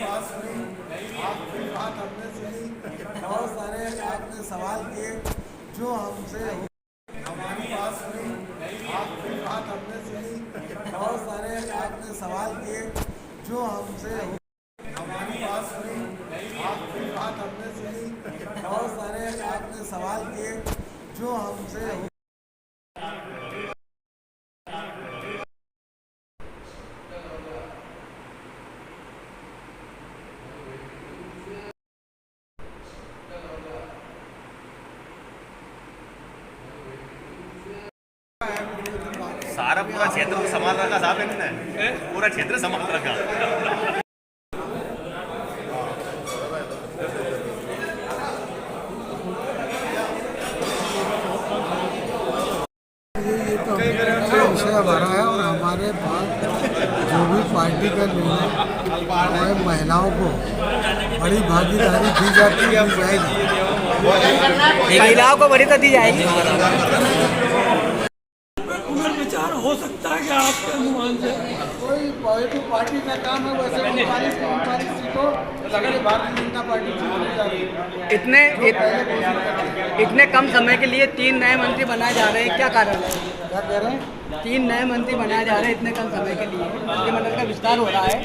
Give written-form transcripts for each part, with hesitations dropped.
बात सुनी, आपकी बात हमने सुनी, बहुत सारे आपने सवाल किए जो हमसे हमारी बात सुनी, आपकी बात हमने सुनी, बहुत सारे आपने सवाल किए जो हमसे हमारी बात सुनी, आपकी बात हमने सुनी, बहुत सारे आपने सवाल किए जो हमसे सारा पूरा क्षेत्र संभाल रखा साहब इन्होंने, पूरा क्षेत्र संभाल रखा। ये तो विषय हमारा है और हमारे पास जो भी पार्टी का निर्णय है महिलाओं को बड़ी भागीदारी दी जाती है, दी जाएगी। महिलाओं को बड़ी तो दी जाएगी। पुनर्विचार हो सकता है क्या आपके अनुमान से? कोई पॉजिटिव पार्टी का काम है, वैसे 39 सीटों लगे भारतीय जनता पार्टी जीत जाएगी। इतने कम समय के लिए 3 नए मंत्री बनाए जा रहे हैं, क्या कारण है? क्या कह रहे हैं? 3 नए मंत्री बनाए जा रहे हैं इतने कम समय के लिए, मंत्रिमंडल का विस्तार हो रहा है।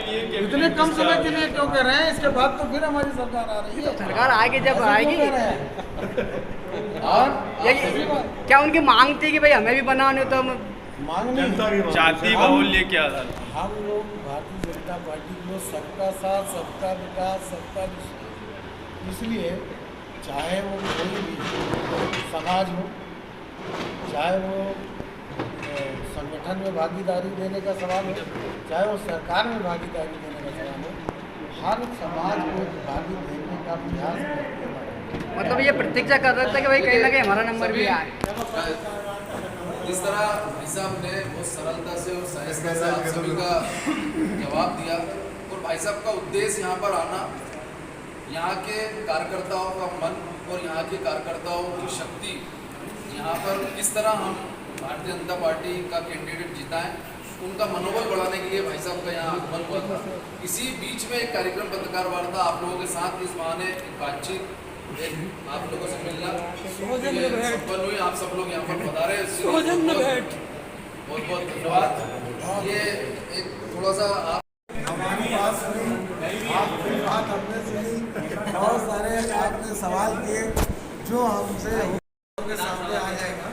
इतने कम समय के लिए क्यों कह रहे हैं? इसके बाद तो फिर हमारी सरकार आ रही है। सरकार आएगी जब आएगी। और ये क्या उनकी मांग थी कि भाई हमें भी बनाने, तो हम मांग नहीं, जाति बाहुल्य क्या था? हम लोग भारतीय जनता पार्टी को सबका साथ, सबका विकास, सबका विश्वास, इसलिए चाहे वो कोई भी समाज हो, चाहे वो संगठन में भागीदारी देने का सवाल हो, चाहे वो सरकार में भागीदारी देने का सवाल हो, हर समाज को भागी देने का प्रयास करते हैं। मतलब ये प्रतीक्षा कर रहे थे कि भाई कहीं ना कहीं हमारा नंबर भी आए। इस तरह भाई साहब ने बहुत सरलता से और सहजता से आप सभी का जवाब दिया। और भाई साहब का उद्देश्य यहाँ पर आना, यहाँ के कार्यकर्ताओं का मन और यहाँ के कार्यकर्ताओं की शक्ति, यहाँ पर किस तरह हम भारतीय जनता पार्टी का कैंडिडेट जिताएं, उनका मनोबल बढ़ाने के लिए भाई साहब का यहाँ आगमन हुआ था। इसी बीच में एक कार्यक्रम पत्रकार वार्ता आप लोगों के साथ, इस बहाने एक बातचीत, आप लोगों से मिलना संपन्न हुई। आप सब लोग यहाँ पर पधारे, बहुत बहुत धन्यवाद। ये एक थोड़ा सा हमारी बात सुनी, आपकी बात हमने सुनी, बहुत सारे आपने सवाल किए जो हमसे सामने आ जाएगा।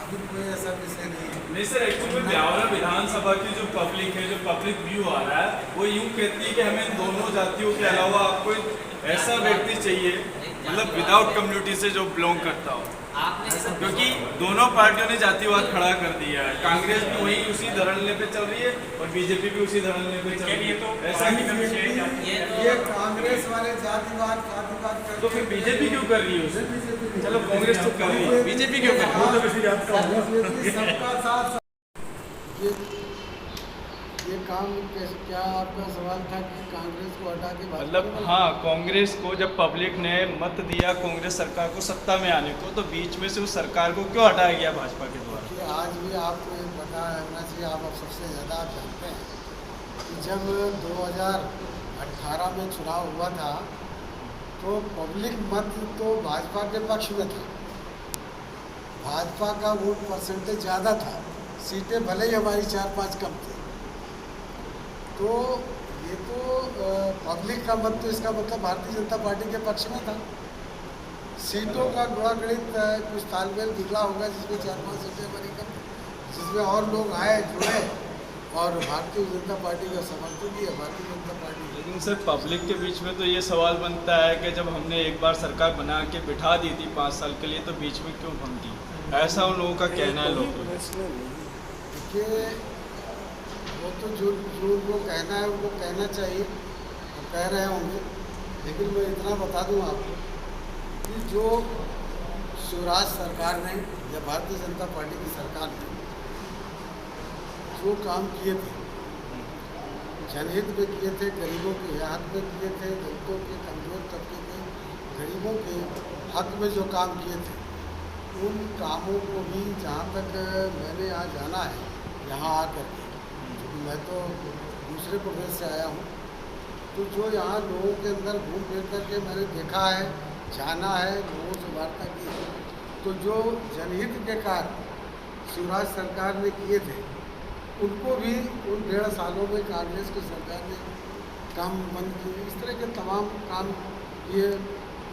अभी कोई ऐसा विषय नहीं है। नहीं सर, एक्चुअली ब्यावरा विधानसभा की जो पब्लिक है, जो पब्लिक व्यू आ रहा है, वो यूँ कहती है कि हमें दोनों जातियों के अलावा आपको ऐसा व्यक्ति चाहिए, मतलब विदाउट कम्युनिटी से जो बिलोंग करता हो, क्योंकि दोनों पार्टियों ने जातिवाद खड़ा कर दिया है। कांग्रेस भी वही उसी धरने पे चल रही है और बीजेपी भी उसी धरने पे चल रही है। तो ऐसा ये कांग्रेस वाले जातिवाद तो फिर बीजेपी क्यों कर रही है उसे? चलो कांग्रेस तो कर रही है, बीजेपी क्यों कर रही है? सबका साथ। ये काम क्या आपका सवाल था कि कांग्रेस को हटा के मतलब हाँ, कांग्रेस को जब पब्लिक ने मत दिया कांग्रेस सरकार को सत्ता में आने को, तो बीच में से उस सरकार को क्यों हटाया गया भाजपा के द्वारा? आज भी आपको ये पता होना चाहिए, आप सबसे ज़्यादा आप जानते हैं कि जब 2018 में चुनाव हुआ था तो पब्लिक मत तो भाजपा के पक्ष में था, भाजपा का वोट परसेंटेज ज़्यादा था, सीटें भले ही हमारी 4-5 कम थी। तो ये तो पब्लिक का मत, तो इसका मतलब भारतीय जनता पार्टी के पक्ष में था। सीटों का गुणागणित कुछ तालमेल बिगड़ा होगा, जिसमें 4-5 सीटें हमारी कम, जिसमें और लोग आए, जुड़े और भारतीय जनता पार्टी का समर्थन किया भारतीय जनता पार्टी। लेकिन सर, पब्लिक के बीच में तो ये सवाल बनता है कि जब हमने एक बार सरकार बना के बिठा दी थी 5 साल के लिए, तो बीच में क्यों भंग दी? ऐसा उन लोगों का कहना है। लोग देखिए, वो तो जो उनको कहना है उनको कहना चाहिए, वो कह रहे होंगे, लेकिन मैं इतना बता दूं आपको कि जो स्वराज सरकार ने या भारतीय जनता पार्टी की सरकार ने जो काम किए थे, जनहित में किए थे, गरीबों के हक में किए थे, दलितों के, कमजोर तबके के, गरीबों के हक में जो काम किए थे, उन कामों को भी जहाँ तक मैंने यहाँ जाना है, यहाँ आकर के, मैं तो दूसरे प्रदेश से आया हूँ, तो जो यहाँ लोगों के अंदर घूम फिर करके मैंने देखा है, जाना है, लोगों से वार्ता की है, तो जो जनहित के कार्य शिवराज सरकार ने किए थे उनको भी उन 1.5 सालों में कांग्रेस की सरकार ने काम बंद किए। इस तरह के तमाम काम किए।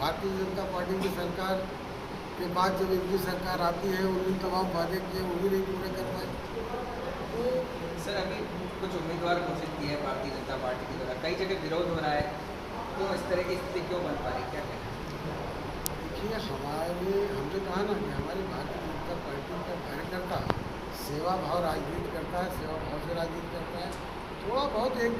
भारतीय जनता पार्टी की सरकार के बाद जब इनकी सरकार आती है उन्होंने तमाम वादे किए, वो भी नहीं पूरे कर पाए। तो सर अभी कुछ उम्मीदवार घोषित किए हैं भारतीय जनता पार्टी के द्वारा, कई जगह विरोध हो रहा है, तो इस तरह की स्थिति क्यों बन पा रही, क्या कहना है? देखिए, हमने कहा ना कि हमारी भारतीय जनता पार्टी का कार्यकर्ता सेवा भाव राजनीति करता है, सेवा भाव से राजनीति करता है। थोड़ा बहुत एक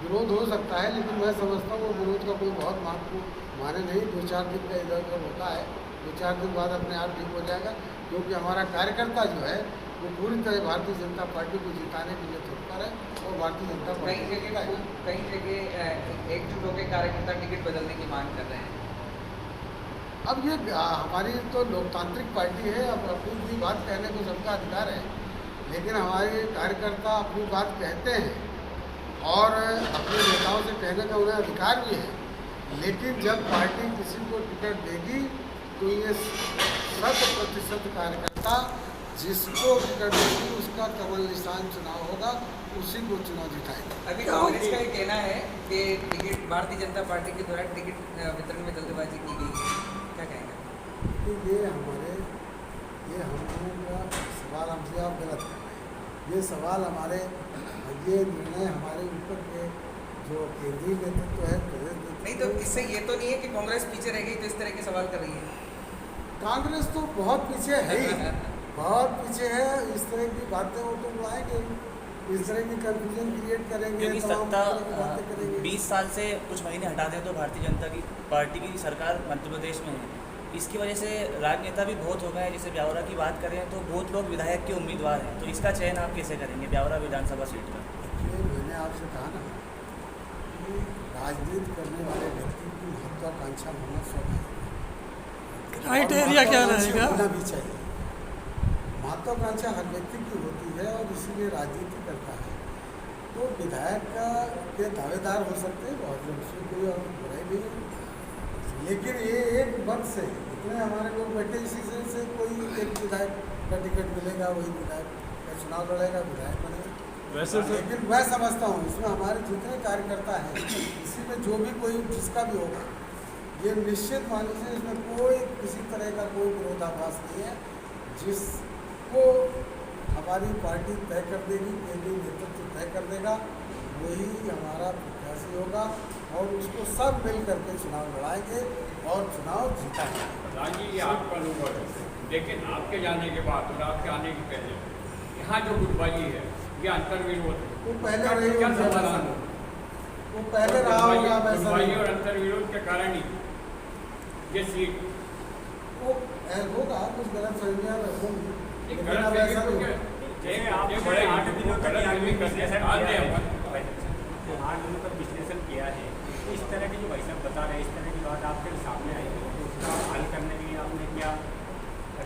विरोध हो सकता है, लेकिन मैं समझता हूँ वो विरोध का कोई बहुत महत्वपूर्ण माने नहीं। 2-4 दिन का इधर उधर होता है, 2-4 दिन बाद अपने आप ठीक हो जाएगा, क्योंकि हमारा कार्यकर्ता जो है वो पूरी तरह भारतीय जनता पार्टी को जिताने के लिए तत्पर है और भारतीय जनता पार्टी कई जगह एकजुट होकर कार्यकर्ता टिकट बदलने की मांग कर रहे हैं। अब ये हमारी तो लोकतांत्रिक पार्टी है, अब अपनी भी बात कहने को सबका अधिकार है, लेकिन हमारे कार्यकर्ता अपनी बात कहते हैं और अपने नेताओं से कहने का उन्हें अधिकार भी है। लेकिन जब पार्टी किसी को टिकट देगी तो ये 100% कार्यकर्ता जिसको टिकट देगी उसका कमल निशान चुनाव होगा, उसी को चुनाव जिताएगा। अभी कांग्रेस का ये कहना है कि टिकट भारतीय जनता पार्टी के द्वारा टिकट वितरण में जल्दबाजी की गई है, क्या कहेंगे? तो ये हम लोगों का सवाल हमसे आप गलत कर रहे हैं। ये सवाल ये निर्णय हमारे ऊपर के जो केंद्रीय नेतृत्व है, नहीं तो इससे ये तो नहीं है कि कांग्रेस पीछे रह गई तो इस तरह के सवाल कर रही है। कांग्रेस तो बहुत पीछे है ही, बहुत पीछे है। इस तरह की बातें वो तो बुलाएंगे, इस तरह की कंफ्यूजन क्रिएट करेंगे, क्योंकि सत्ता 20 साल से कुछ महीने हटा दें तो भारतीय जनता की पार्टी की सरकार मध्य प्रदेश में है। इसकी वजह से राजनेता भी बहुत हो गए हैं। जैसे ब्यावरा की बात करें तो बहुत लोग विधायक के उम्मीदवार हैं, तो इसका चयन आप कैसे करेंगे ब्यावरा विधानसभा सीट का? मैंने आपसे कहा ना कि राजनीति करने वाले व्यक्ति की महत्वाकांक्षा होना स्वाभाविक, राइट एरिया क्या रहेगा? होना भी चाहिए। महत्वाकांक्षा हर व्यक्ति की होती है और इसीलिए राजनीति करता है। तो विधायक के दावेदार हो सकते हैं बहुत लोग, उसमें कोई और बुराई नहीं है, लेकिन ये एक वर्ष से इतने हमारे लोग बैठे, इसी से कोई एक विधायक का टिकट मिलेगा, वही विधायक का चुनाव लड़ेगा, विधायक बनेगा। वैसे लेकिन मैं समझता हूँ इसमें हमारे जितने कार्यकर्ता हैं, इसी में जो भी कोई जिसका भी होगा, ये निश्चित मान लीजिए इसमें कोई किसी तरह का कोई विरोधाभास नहीं है। जिसको हमारी पार्टी तय कर देगी, केंद्रीय नेतृत्व तय कर देगा, वही हमारा प्रत्याशी होगा और उसको सब मिल करके चुनाव लड़ाएंगे और चुनाव जीताएंगे। प्रधान जी, ये आपका अनुभव है, लेकिन आपके जाने के बाद और आपके आने के पहले यहाँ जो गुटबाजी है, ये अंतर्विरोध है, वो पहले रही क्या होगी, समाधान हो? वो पहले रहा होगा वैसा गुटबाजी नहीं। और अंतर्विरोध के कारण ही ये सीट वो होगा, कुछ गलत फहमियाँ होंगी, लेकिन गलत अब ऐसा नहीं होगा। ये बड़े 8 दिनों तक आदमी करते हैं, आते हैं 8 दिनों तक विश्लेषण किया है। तो इस तरह की जो भाई साहब बता रहे हैं, इस तरह की बात आपके सामने आई है, तो उसका हल करने के लिए आपने क्या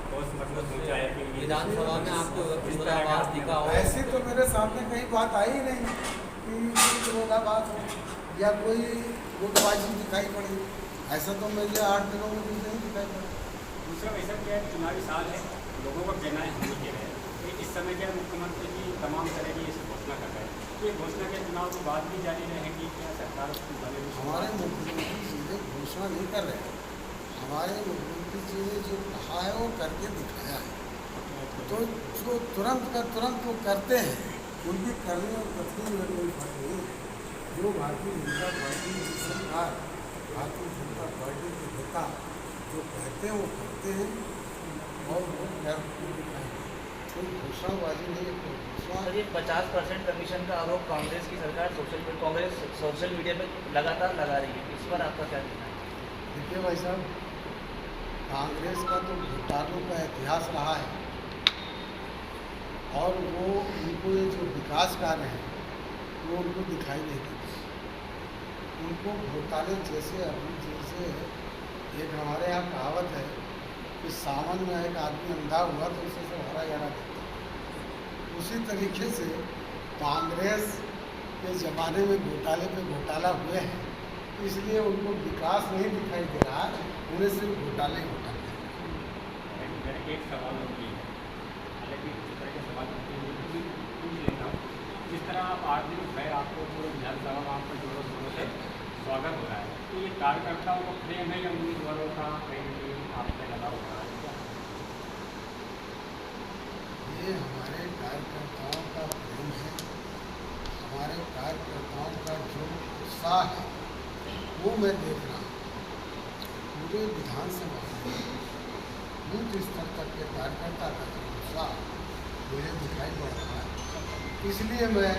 ठोस मतलब सोचा है कि विधानसभा में आपको विरोधाभास दिखा हो? ऐसी तो मेरे सामने कहीं बात आई नहीं कि विरोधाभास हो या कोई गुटबाजी दिखाई पड़ी, ऐसा तो मुझे 8 दिनों में कुछ नहीं दिखाई पड़ा। दूसरा वैसा क्या है, चुनावी साल है, लोगों का कहना है हम कह रहे हैं कि इस समय क्या मुख्यमंत्री जी तमाम तरह की घोषणा कर रहे हैं, तो ये घोषणा के चुनाव के बाद भी जारी रहेगी क्या सरकार? हमारे मुख्यमंत्री जी ने घोषणा नहीं कर रहे हैं, हमारे मुख्यमंत्री जी ने जो कहा है वो करके दिखाया है। तो जो तुरंत का तुरंत वो करते हैं, उनकी करने और कथनी में कोई फर्क नहीं है। जो भारतीय जनता पार्टी की सरकार, भारतीय जनता पार्टी के नेता जो कहते हैं वो करते हैं और वो करके दिखाएंगे। कोई घोषणाबाजी नहीं है, कोई घोषणा। सर, ये 50% कमीशन का आरोप कांग्रेस की सरकार सोशल मीडिया पे लगातार लगा रही है, इस पर आपका क्या कहना है? देखिए भाई साहब, कांग्रेस का तो घोटालों का इतिहास रहा है और वो उनको ये जो विकास कार्य हैं वो उनको दिखाई नहीं देते। उनको घोटाले जैसे एक हमारे यहाँ कहावत है कि सावन में एक आदमी अंधा हुआ तो उसे सब हरा यारा देता। उसी तरीके से कांग्रेस के ज़माने में घोटाले पे घोटाला हुए हैं, इसलिए उनको विकास नहीं दिखाई दे रहा है, उन्हें सिर्फ घोटाले ही घोटाले। मेरा एक सवाल होती है, हालांकि इस तरह के सवाल होते हैं पूछ लेता हूँ। जिस तरह आप 8 दिन गए, आपको पूरे विधानसभा में आपका जोरों शोरों से स्वागत हो रहा है, तो ये कार्यकर्ताओं को प्रेम है या उम्मीदवारों का कहीं ना कहीं आप पे लगा हो रहा है क्या? ये हमारे कार्यकर्ताओं का प्रेम है, हमारे कार्यकर्ताओं का जो उत्साह है वो मैं देख रहा हूँ। पूरे विधानसभा में बूथ स्तर तक के कार्यकर्ता का जो उत्साह मुझे दिखाई पड़ रहा है, इसलिए मैं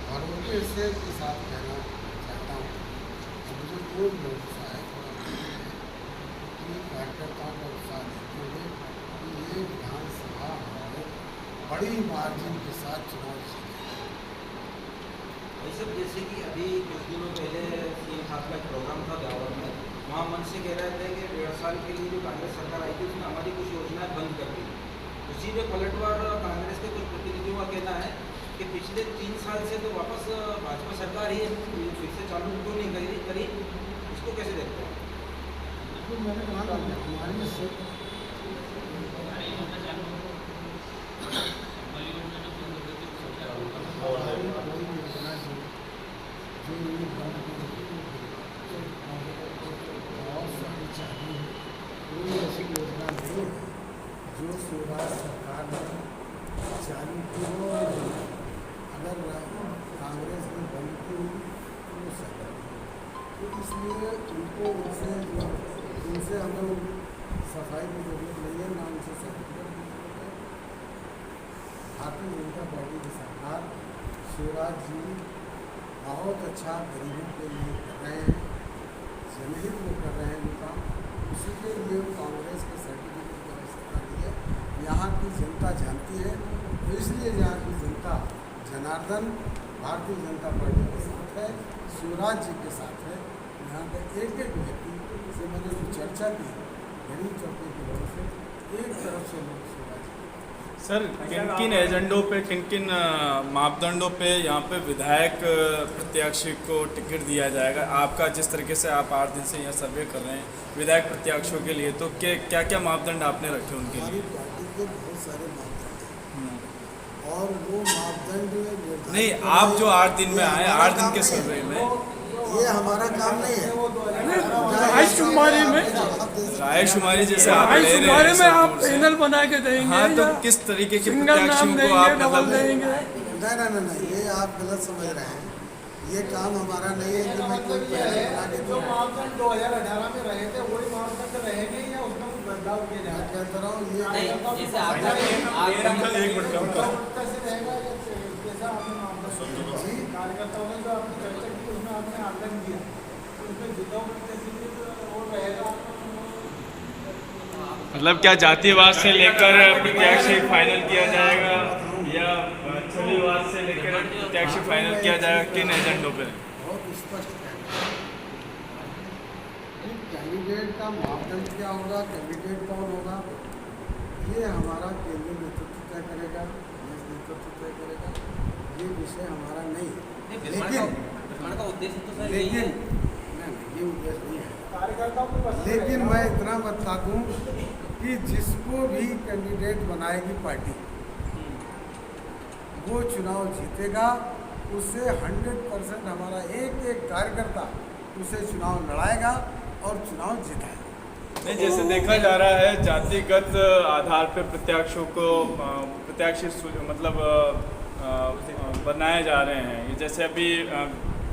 भरोसे से के साथ कहना चाहता हूँ कि मुझे कोई भरोसा है कि कार्यकर्ताओं का उत्साह देखते हुए कि ये विधानसभा हमारे बड़ी मार्जिन के साथ चुनाव जीतेगा। सब जैसे कि अभी कुछ दिनों पहले सीएम साहब का एक प्रोग्राम था ब्यावर में, वहाँ मंच से कह रहे थे कि 1.5 साल के लिए जो कांग्रेस सरकार आई थी उसने हमारी कुछ योजनाएं बंद कर दी। उसी में पलटवार कांग्रेस के कुछ प्रतिनिधियों का कहना है कि पिछले 3 साल से तो वापस भाजपा सरकार ही फिर से चालू क्यों नहीं करी, इसको कैसे देखते हैं? तो मैंने कहा था हमारी कोई ऐसी योजना नहीं जो शिवराज सरकार ने चालू की हो, अगर कांग्रेस ने बंद की होगी तो वो सरकार, तो इसलिए उनको उनसे हमें सफाई की जरूरत नहीं है, ना उनसे सर्टिफिकेट की जरूरत है। भारतीय जनता पार्टी की सरकार शिवराज जी बहुत अच्छा गरीबों के लिए कर रहे हैं, जनहित में कर रहे हैं काम, उसी के लिए कांग्रेस के सर्टिफिकेट की आवश्यकता नहीं है। यहाँ की जनता जानती है, तो इसलिए यहाँ की जनता जनार्दन भारतीय जनता पार्टी के साथ है, शिवराज जी के साथ है। यहाँ का एक व्यक्ति से मैंने जो चर्चा की, गरीब तबके के लोगों से, एक तरफ से लोग शिवराज जी। सर, किन किन एजेंडों पे, किन किन मापदंडों पे यहाँ पे विधायक प्रत्याशी को टिकट दिया जाएगा? आपका जिस तरीके से आप 8 दिन से यहाँ सर्वे कर रहे हैं विधायक प्रत्याशियों के लिए, तो क्या क्या मापदंड आपने रखे उनके लिए? हमारी पार्टी के बहुत सारे मापदंड हैं और वो मापदंड नहीं, आप जो 8 दिन में आए, 8 दिन के सर्वे में, ये हमारा काम नहीं है। रायशुमारी में रायशुमारी जैसे आप ले रहे हैं में आप पैनल बना के देंगे, हाँ, तो किस तरीके के सिंगल नाम प्रत्याशियों को देंगे, आप डबल मतलब देंगे? नहीं, ये आप गलत समझ रहे हैं। ये काम हमारा नहीं है कि मैं कोई पैनल बना के दूँ। मापदंड 2018 में रहे थे वही मापदंड रहेंगे या उसमें कुछ बदलाव किए मैं जाए? कहता रहा हूँ ये नहीं, जैसे आप कैसे रहेगा जैसा आपने मापदंड कार्यकर्ताओं ने जो आपकी चर्चा की उसमें आपने आकलन दिया, तो उसमें जितना वो रहेगा। मतलब क्या जातिवाद से लेकर प्रत्याशी फाइनल किया जाएगा या छविवाद से लेकर प्रत्याशी फाइनल किया जाएगा? किन एजेंडों पे? बहुत स्पष्ट कहना है कैंडिडेट का मापदंड क्या होगा, कैंडिडेट कौन होगा, ये हमारा केंद्रीय नेतृत्व तय करेगा, प्रदेश नेतृत्व तय करेगा, ये विषय हमारा नहीं है। लेकिन ये उद्देश्य नहीं है। कार्यकर्ताओं को बस लेकिन मैं इतना बता दूं कि जिसको भी कैंडिडेट बनाएगी पार्टी वो चुनाव जीतेगा, उससे 100% हमारा एक एक कार्यकर्ता उसे चुनाव लड़ाएगा और चुनाव जिताएगा। नहीं, जैसे देखा जा रहा है जातिगत आधार पर प्रत्याशियों को प्रत्याशी मतलब बनाए जा रहे हैं। जैसे अभी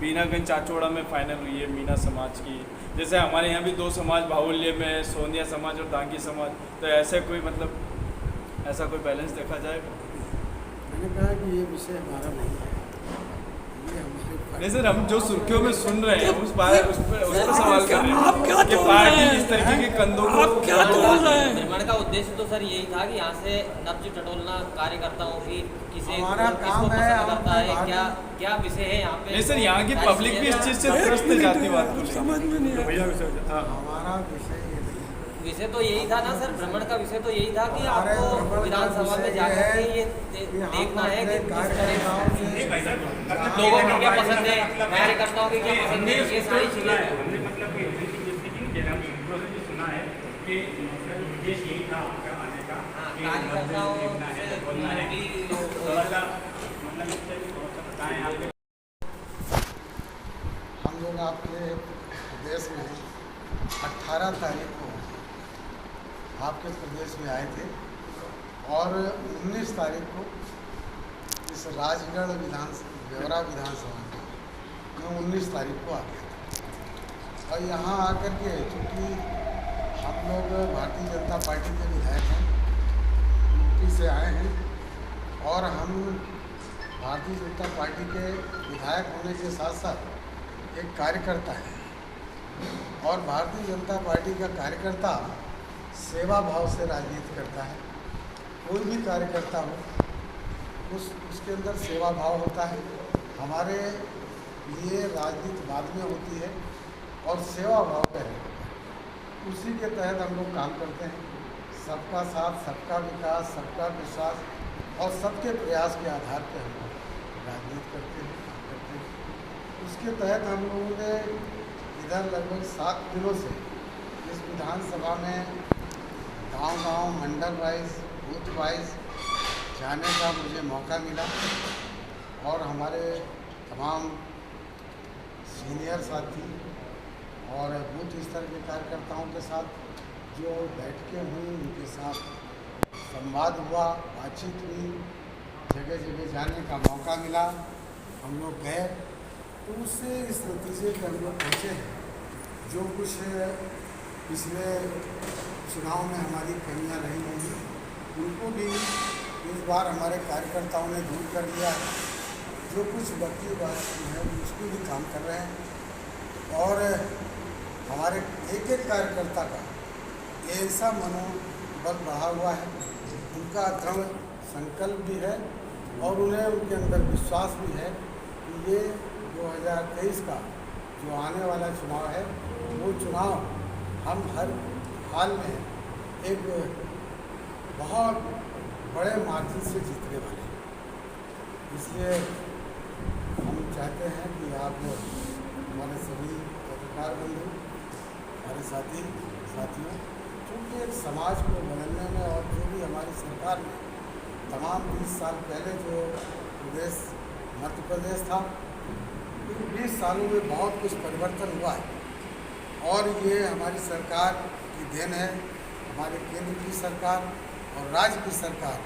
बीनागंज चाचौड़ा में फाइनल हुई है मीना समाज की, जैसे हमारे यहाँ भी 2 समाज बाहुल्य में, सोनिया समाज और दांगी समाज, तो ऐसे कोई मतलब ऐसा कोई बैलेंस देखा जाएगा? मैंने कहा कि ये विषय हमारा नहीं है, ये हमारे नहीं सर, हम जो सुर्खियों में सुन रहे हैं उस पर सवाल कर रहे हैं कि पार्टी इस तरीके के कंधों को क्या तोड़ रहे हैं? निर्माण का उद्देश्य तो सर यही था कि यहाँ से नब्ज टटोलना कार्यकर्ताओं की, किसे हमारा काम किसको है, पसंद करता है, हम क्या क्या विषय है यहाँ पे? नहीं सर, यहाँ की पब्लिक भी इस चीज़ से त्रस्त है जातिवाद को। समझ में नहीं आया। हमारा विषय ये नहीं है। विषय तो यही था ना सर, भ्रमण का विषय तो यही था कि हमारे आपको भ्रमण का विधानसभा में विषय जाकर ये है के ये कि हम देखना है कि अपने किस तरह कार्यकर्ताओं से लोगों को क्या पसंद है, कार्यकर्ताओं की क्या पसंद है, ये सारी चीज़ें। हमने मतलब कि सुना है कि उद्देश्य यही था आने का कि कार्यकर्ताओं देखना है, बोलना है, थोड़ा सा मतलब बताएं आप। हम लोग आपके प्रदेश में 18 तारीख को आपके प्रदेश में आए थे और 19 तारीख को इस राजगढ़ ब्यौरा विधानसभा में 19 तारीख को आ गया था। और यहाँ आकर के चूँकि हम लोग भारतीय जनता पार्टी के विधायक हैं, यूपी से आए हैं और हम भारतीय जनता पार्टी के विधायक होने के साथ साथ एक कार्यकर्ता है और भारतीय जनता पार्टी का कार्यकर्ता सेवा भाव से राजनीति करता है। कोई भी कार्यकर्ता हो उसके अंदर सेवा भाव होता है। हमारे लिए राजनीति बाद में होती है और सेवा भाव पहले होता है। उसी के तहत हम लोग काम करते हैं। सबका साथ, सबका विकास, सबका विश्वास और सबके प्रयास के आधार पर हम लोग राजनीति करते हैं, काम करते हैं। उसके तहत हम लोगों ने इधर लगभग 7 दिनों से इस विधानसभा में गांव-गांव, मंडल वाइज, बूथ वाइज जाने का मुझे मौका मिला और हमारे तमाम सीनियर साथी और बूथ स्तर के कार्यकर्ताओं के साथ जो बैठकें हुई उनके साथ संवाद हुआ, बातचीत हुई, जगह जगह जाने का मौका मिला। हम लोग गए तो उससे इस नतीजे पर हम लोग पहुँचे हैं। जो कुछ पिछले चुनाव में हमारी कमियां रही होंगी उनको भी इस बार हमारे कार्यकर्ताओं ने दूर कर दिया है। जो कुछ बाकी बात है उसको भी काम कर रहे हैं और हमारे एक एक कार्यकर्ता का ऐसा मनोबल बढ़ा हुआ है, उनका दृढ़ संकल्प भी है और उन्हें उनके अंदर विश्वास भी है कि ये 2023 का जो आने वाला चुनाव है वो चुनाव हम हर हाल में एक बहुत बड़े मार्जिन से जीतने वाले हैं। इसलिए हम चाहते हैं कि आप हमारे सभी पत्रकार बंधु, हमारे साथियों, क्योंकि समाज को बदलने में और जो भी हमारी सरकार ने तमाम 20 साल पहले जो प्रदेश मध्य प्रदेश था, इन 20 सालों में बहुत कुछ परिवर्तन हुआ है और ये हमारी सरकार की देन है। हमारे केंद्र की सरकार और राज्य की सरकार,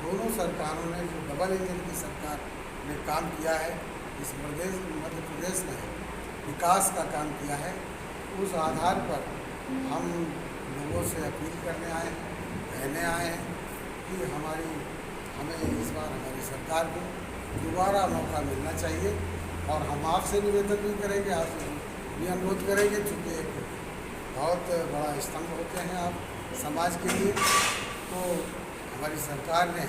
दोनों सरकारों ने जो डबल इंजन की सरकार ने काम किया है, इस मध्य प्रदेश में विकास का काम किया है। उस आधार पर हम लोगों से अपील करने आए हैं, कहने आए हैं कि हमें इस बार हमारी सरकार को दोबारा मौका मिलना चाहिए और हम आपसे निवेदन भी करेंगे, आपसे भी अनुरोध करेंगे, चूँकि एक बहुत बड़ा स्तंभ होते हैं आप समाज के लिए। तो हमारी सरकार ने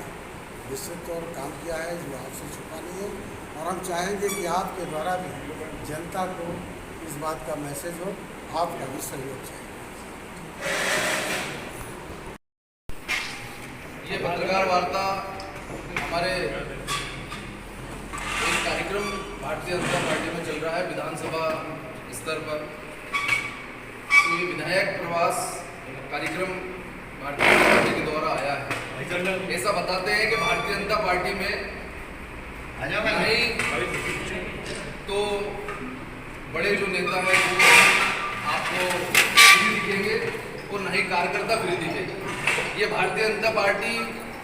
निश्चित तौर काम किया है जो आपसे छुपा नहीं है और हम चाहेंगे कि आपके द्वारा भी जनता को इस बात का मैसेज हो, आपका भी सहयोग चाहिए। ये पत्रकार वार्ता हमारे एक कार्यक्रम भारतीय जनता पार्टी में चल रहा है विधानसभा स्तर पर। तो ये विधायक प्रवास कार्यक्रम भारतीय जनता पार्टी के द्वारा आया है। ऐसा बताते हैं कि भारतीय जनता पार्टी में नहीं तो बड़े जो नेता हैं वो आपको फ्री दिखेंगे और नहीं कार्यकर्ता फ्री दिखेंगे। ये भारतीय जनता पार्टी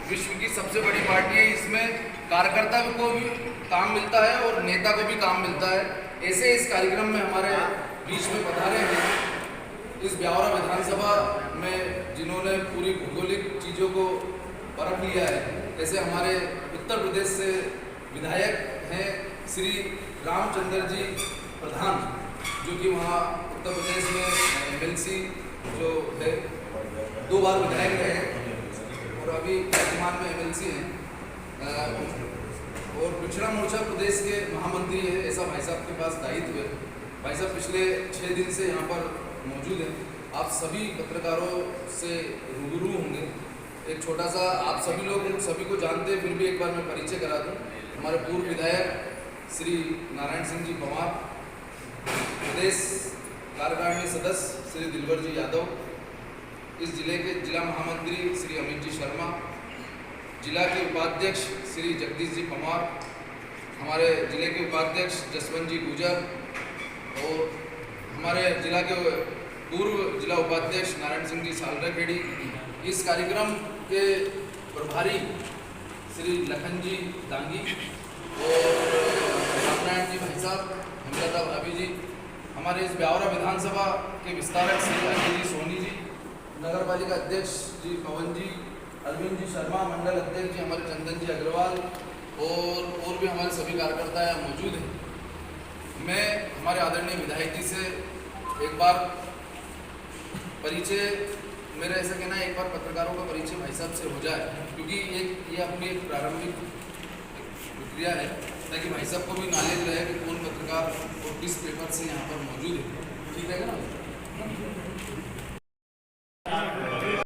विश्व की सबसे बड़ी पार्टी है। इसमें कार्यकर्ता को भी काम मिलता है और नेता को भी काम मिलता है। ऐसे इस कार्यक्रम में हमारे बीच में पधारे हैं इस ब्यौरा विधानसभा में जिन्होंने पूरी भौगोलिक चीज़ों को परख लिया है। जैसे हमारे उत्तर प्रदेश से विधायक हैं श्री रामचंद्र जी प्रधान, जो कि वहाँ उत्तर प्रदेश में एमएलसी जो है 2 बार विधायक रहे हैं और अभी वर्तमान में एमएलसी हैं और पिछड़ा मोर्चा प्रदेश के महामंत्री है। ऐसा भाई साहब के पास दायित्व है। भाई साहब पिछले 6 दिन से यहाँ पर मौजूद हैं। आप सभी पत्रकारों से रूबरू होंगे। एक छोटा सा, आप सभी लोग सभी को जानते हैं, फिर भी एक बार मैं परिचय करा दूँ। हमारे पूर्व विधायक श्री नारायण सिंह जी पंवार, प्रदेश कार्यकारिणी सदस्य श्री दिलवर जी यादव, इस जिले के जिला महामंत्री श्री अमित जी शर्मा, जिला के उपाध्यक्ष श्री जगदीश जी पंवार, हमारे जिले के उपाध्यक्ष जसवंत जी गुजर और हमारे जिला के पूर्व जिला उपाध्यक्ष नारायण सिंह जी सालराखेड़ी। इस कार्यक्रम के प्रभारी श्री लखन जी दांगी और रामनारायण जी भाई साहब, हेमलता भाभी जी, हमारे इस ब्यावरा विधानसभा के विस्तारक श्री अजय जी सोनी जी, नगर पालिका अध्यक्ष जी पवन जी, अरविंद जी शर्मा, मंडल अध्यक्ष जी हमारे चंदन जी अग्रवाल और भी हमारे सभी कार्यकर्ता यहाँ मौजूद हैं। मैं हमारे आदरणीय विधायक जी से एक बार परिचय, मेरा ऐसा कहना है एक बार पत्रकारों का परिचय भाई साहब से हो जाए, क्योंकि ये अपनी एक प्रारंभिक प्रक्रिया है ताकि भाई साहब को भी नॉलेज रहे कि कौन पत्रकार और किस पेपर से यहाँ पर मौजूद है।